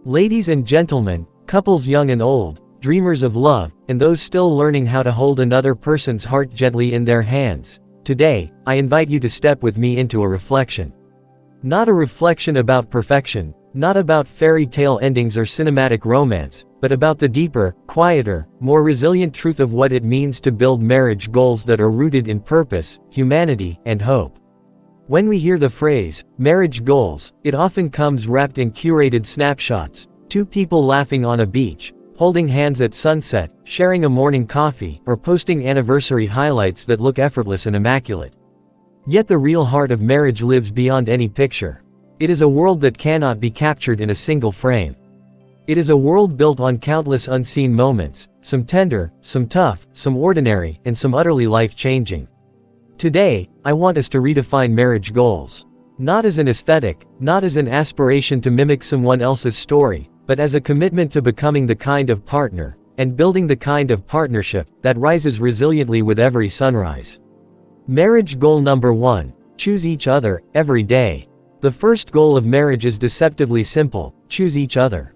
Ladies and gentlemen, couples young and old, dreamers of love, and those still learning how to hold another person's heart gently in their hands, today, I invite you to step with me into a reflection. Not a reflection about perfection, not about fairy tale endings or cinematic romance, but about the deeper, quieter, more resilient truth of what it means to build marriage goals that are rooted in purpose, humanity, and hope. When we hear the phrase, marriage goals, it often comes wrapped in curated snapshots, two people laughing on a beach, holding hands at sunset, sharing a morning coffee, or posting anniversary highlights that look effortless and immaculate. Yet the real heart of marriage lives beyond any picture. It is a world that cannot be captured in a single frame. It is a world built on countless unseen moments, some tender, some tough, some ordinary, and some utterly life-changing. Today, I want us to redefine marriage goals. Not as an aesthetic, not as an aspiration to mimic someone else's story, but as a commitment to becoming the kind of partner, and building the kind of partnership, that rises resiliently with every sunrise. Marriage goal number 1. Choose each other, every day. The first goal of marriage is deceptively simple: choose each other.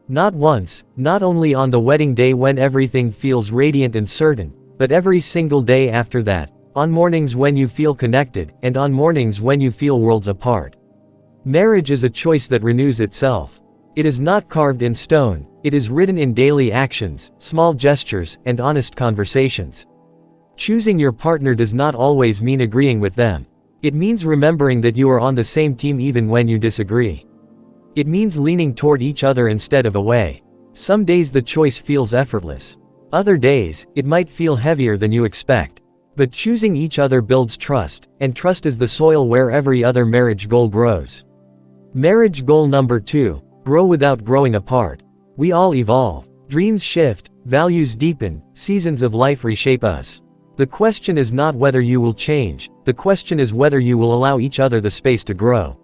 Not once, not only on the wedding day when everything feels radiant and certain, but every single day after that. On mornings when you feel connected, and on mornings when you feel worlds apart. Marriage is a choice that renews itself. It is not carved in stone, it is written in daily actions, small gestures, and honest conversations. Choosing your partner does not always mean agreeing with them. It means remembering that you are on the same team even when you disagree. It means leaning toward each other instead of away. Some days the choice feels effortless. Other days, it might feel heavier than you expect. But choosing each other builds trust, and trust is the soil where every other marriage goal grows. Marriage goal number 2. Grow without growing apart. We all evolve. Dreams shift, values deepen, seasons of life reshape us. The question is not whether you will change, the question is whether you will allow each other the space to grow.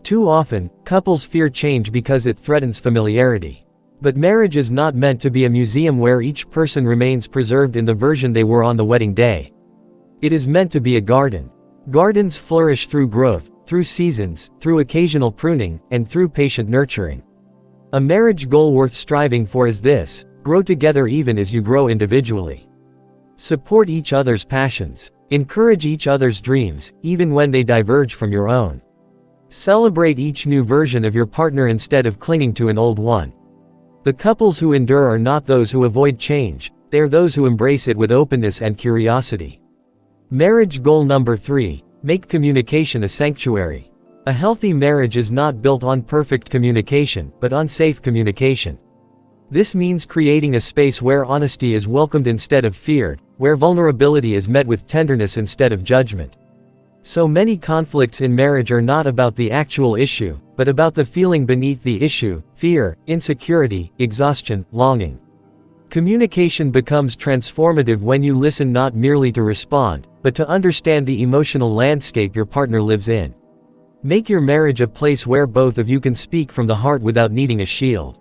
Too often, couples fear change because it threatens familiarity. But marriage is not meant to be a museum where each person remains preserved in the version they were on the wedding day. It is meant to be a garden. Gardens flourish through growth, through seasons, through occasional pruning, and through patient nurturing. A marriage goal worth striving for is this: grow together even as you grow individually. Support each other's passions. Encourage each other's dreams, even when they diverge from your own. Celebrate each new version of your partner instead of clinging to an old one. The couples who endure are not those who avoid change, they are those who embrace it with openness and curiosity. Marriage goal number 3. Make communication a sanctuary. A healthy marriage is not built on perfect communication, but on safe communication. This means creating a space where honesty is welcomed instead of feared, where vulnerability is met with tenderness instead of judgment. So many conflicts in marriage are not about the actual issue, but about the feeling beneath the issue: fear, insecurity, exhaustion, longing. Communication becomes transformative when you listen not merely to respond, but to understand the emotional landscape your partner lives in. Make your marriage a place where both of you can speak from the heart without needing a shield.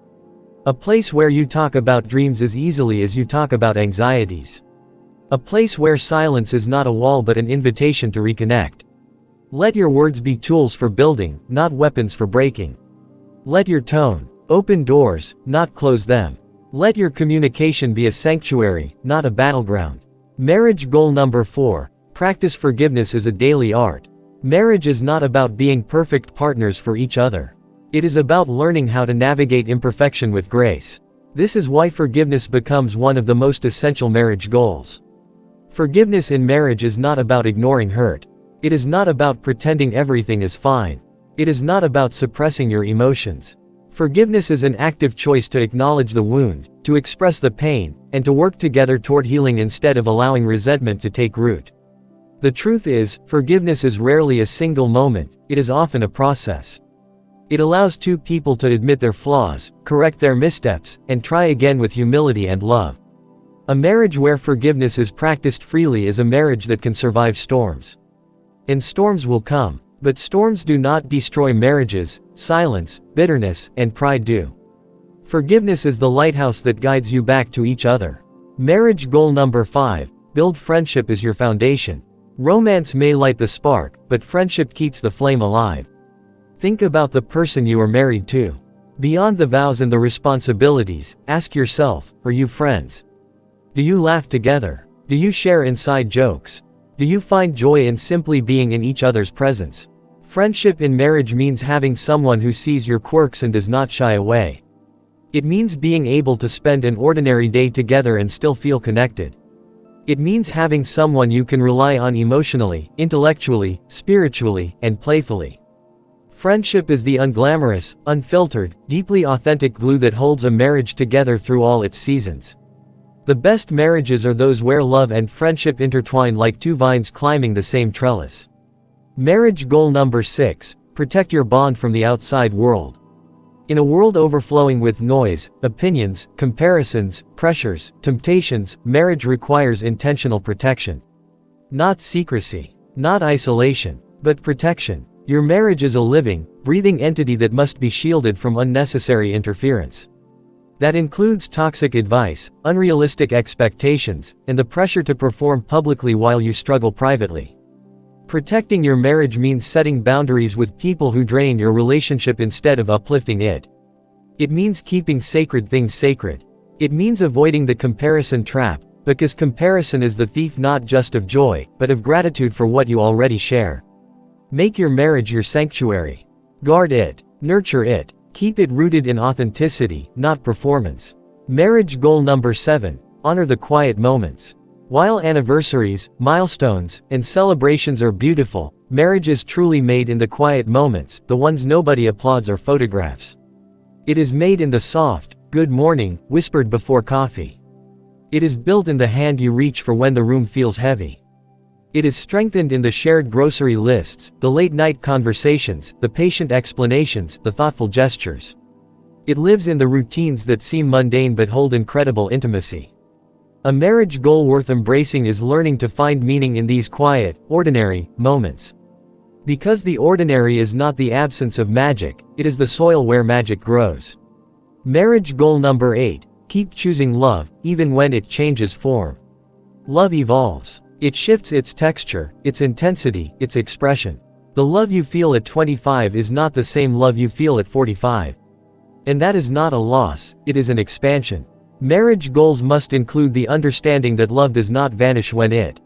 A place where you talk about dreams as easily as you talk about anxieties. A place where silence is not a wall but an invitation to reconnect. Let your words be tools for building, not weapons for breaking. Let your tone open doors, not close them. Let your communication be a sanctuary, not a battleground. Marriage goal number 4. Practice forgiveness as a daily art. Marriage is not about being perfect partners for each other. It is about learning how to navigate imperfection with grace. This is why forgiveness becomes one of the most essential marriage goals. Forgiveness in marriage is not about ignoring hurt. It is not about pretending everything is fine. It is not about suppressing your emotions. Forgiveness is an active choice to acknowledge the wound, to express the pain, and to work together toward healing instead of allowing resentment to take root. The truth is, forgiveness is rarely a single moment, it is often a process. It allows two people to admit their flaws, correct their missteps, and try again with humility and love. A marriage where forgiveness is practiced freely is a marriage that can survive storms. And storms will come. But storms do not destroy marriages, silence, bitterness, and pride do. Forgiveness is the lighthouse that guides you back to each other. Marriage goal number 5. Build friendship as your foundation. Romance may light the spark, but friendship keeps the flame alive. Think about the person you are married to. Beyond the vows and the responsibilities, ask yourself, are you friends? Do you laugh together? Do you share inside jokes? Do you find joy in simply being in each other's presence? Friendship in marriage means having someone who sees your quirks and does not shy away. It means being able to spend an ordinary day together and still feel connected. It means having someone you can rely on emotionally, intellectually, spiritually, and playfully. Friendship is the unglamorous, unfiltered, deeply authentic glue that holds a marriage together through all its seasons. The best marriages are those where love and friendship intertwine like two vines climbing the same trellis. Marriage goal number 6: protect your bond from the outside world. In a world overflowing with noise, opinions, comparisons, pressures, temptations, marriage requires intentional protection. Not secrecy, not isolation, but protection. Your marriage is a living, breathing entity that must be shielded from unnecessary interference. That includes toxic advice, unrealistic expectations, and the pressure to perform publicly while you struggle privately. Protecting your marriage means setting boundaries with people who drain your relationship instead of uplifting it. It means keeping sacred things sacred. It means avoiding the comparison trap, because comparison is the thief not just of joy, but of gratitude for what you already share. Make your marriage your sanctuary. Guard it, nurture it, keep it rooted in authenticity, not performance. Marriage goal number 7: honor the quiet moments. While anniversaries, milestones, and celebrations are beautiful, marriage is truly made in the quiet moments, the ones nobody applauds or photographs. It is made in the soft, good morning, whispered before coffee. It is built in the hand you reach for when the room feels heavy. It is strengthened in the shared grocery lists, the late-night conversations, the patient explanations, the thoughtful gestures. It lives in the routines that seem mundane but hold incredible intimacy. A marriage goal worth embracing is learning to find meaning in these quiet, ordinary moments. Because the ordinary is not the absence of magic, it is the soil where magic grows. Marriage goal number 8: keep choosing love, even when it changes form. Love evolves. It shifts its texture, its intensity, its expression. The love you feel at 25 is not the same love you feel at 45. And that is not a loss, it is an expansion. Marriage goals must include the understanding that love does not vanish when it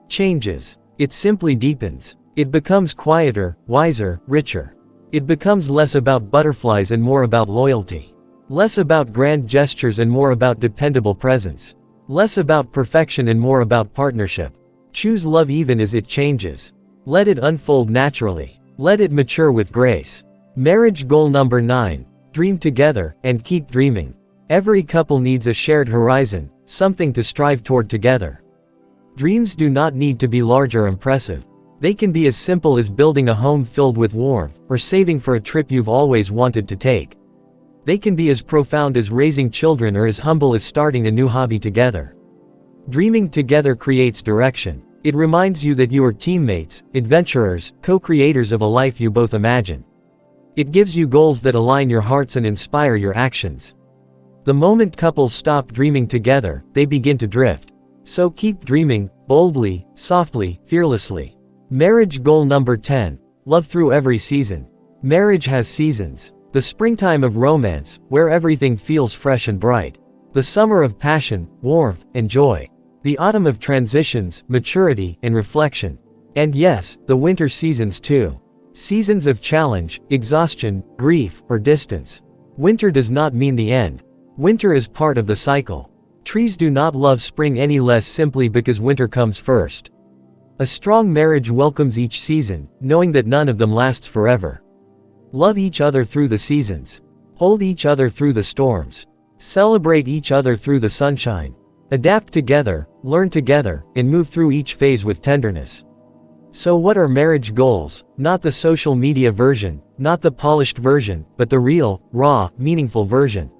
changes. It simply deepens. It becomes quieter, wiser, richer. It becomes less about butterflies and more about loyalty. Less about grand gestures and more about dependable presence. Less about perfection and more about partnership. Choose love even as it changes. Let it unfold naturally. Let it mature with grace. Marriage goal number 9: dream together, and keep dreaming. Every couple needs a shared horizon, something to strive toward together. Dreams do not need to be large or impressive. They can be as simple as building a home filled with warmth, or saving for a trip you've always wanted to take. They can be as profound as raising children or as humble as starting a new hobby together. Dreaming together creates direction. It reminds you that you are teammates, adventurers, co-creators of a life you both imagine. It gives you goals that align your hearts and inspire your actions. The moment couples stop dreaming together, they begin to drift. So keep dreaming, boldly, softly, fearlessly. Marriage goal number 10: love through every season. Marriage has seasons. The springtime of romance, where everything feels fresh and bright. The summer of passion, warmth, and joy. The autumn of transitions, maturity, and reflection. And yes, the winter seasons too. Seasons of challenge, exhaustion, grief, or distance. Winter does not mean the end. Winter is part of the cycle. Trees do not love spring any less simply because winter comes first. A strong marriage welcomes each season, knowing that none of them lasts forever. Love each other through the seasons. Hold each other through the storms. Celebrate each other through the sunshine. Adapt together, learn together, and move through each phase with tenderness. So what are marriage goals? Not the social media version, not the polished version, but the real, raw, meaningful version.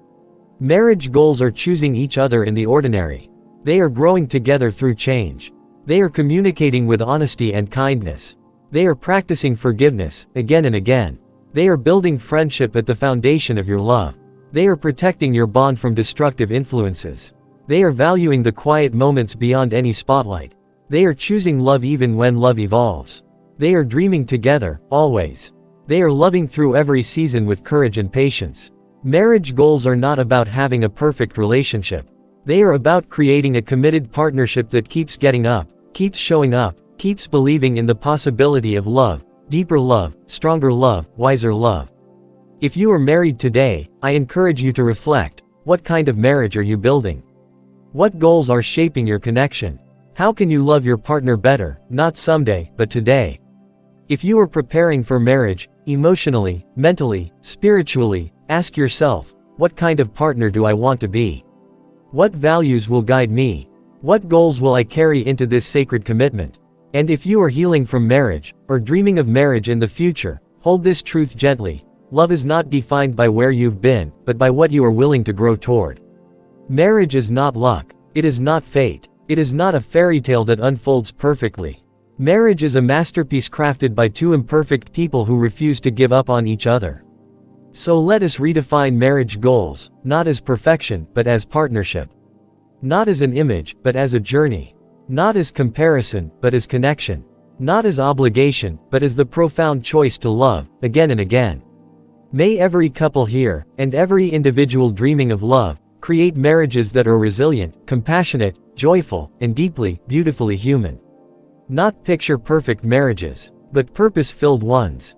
Marriage goals are choosing each other in the ordinary. They are growing together through change. They are communicating with honesty and kindness. They are practicing forgiveness, again and again. They are building friendship at the foundation of your love. They are protecting your bond from destructive influences. They are valuing the quiet moments beyond any spotlight. They are choosing love even when love evolves. They are dreaming together, always. They are loving through every season with courage and patience. Marriage goals are not about having a perfect relationship. They are about creating a committed partnership that keeps getting up, keeps showing up, keeps believing in the possibility of love, deeper love, stronger love, wiser love. If you are married today, I encourage you to reflect. What kind of marriage are you building? What goals are shaping your connection? How can you love your partner better, not someday, but today? If you are preparing for marriage, emotionally, mentally, spiritually, ask yourself, what kind of partner do I want to be? What values will guide me? What goals will I carry into this sacred commitment? And if you are healing from marriage, or dreaming of marriage in the future, hold this truth gently. Love is not defined by where you've been, but by what you are willing to grow toward. Marriage is not luck. It is not fate. It is not a fairy tale that unfolds perfectly. Marriage is a masterpiece crafted by two imperfect people who refuse to give up on each other. So let us redefine marriage goals, not as perfection, but as partnership. Not as an image, but as a journey. Not as comparison, but as connection. Not as obligation, but as the profound choice to love, again and again. May every couple here, and every individual dreaming of love, create marriages that are resilient, compassionate, joyful, and deeply, beautifully human. Not picture-perfect marriages, but purpose-filled ones.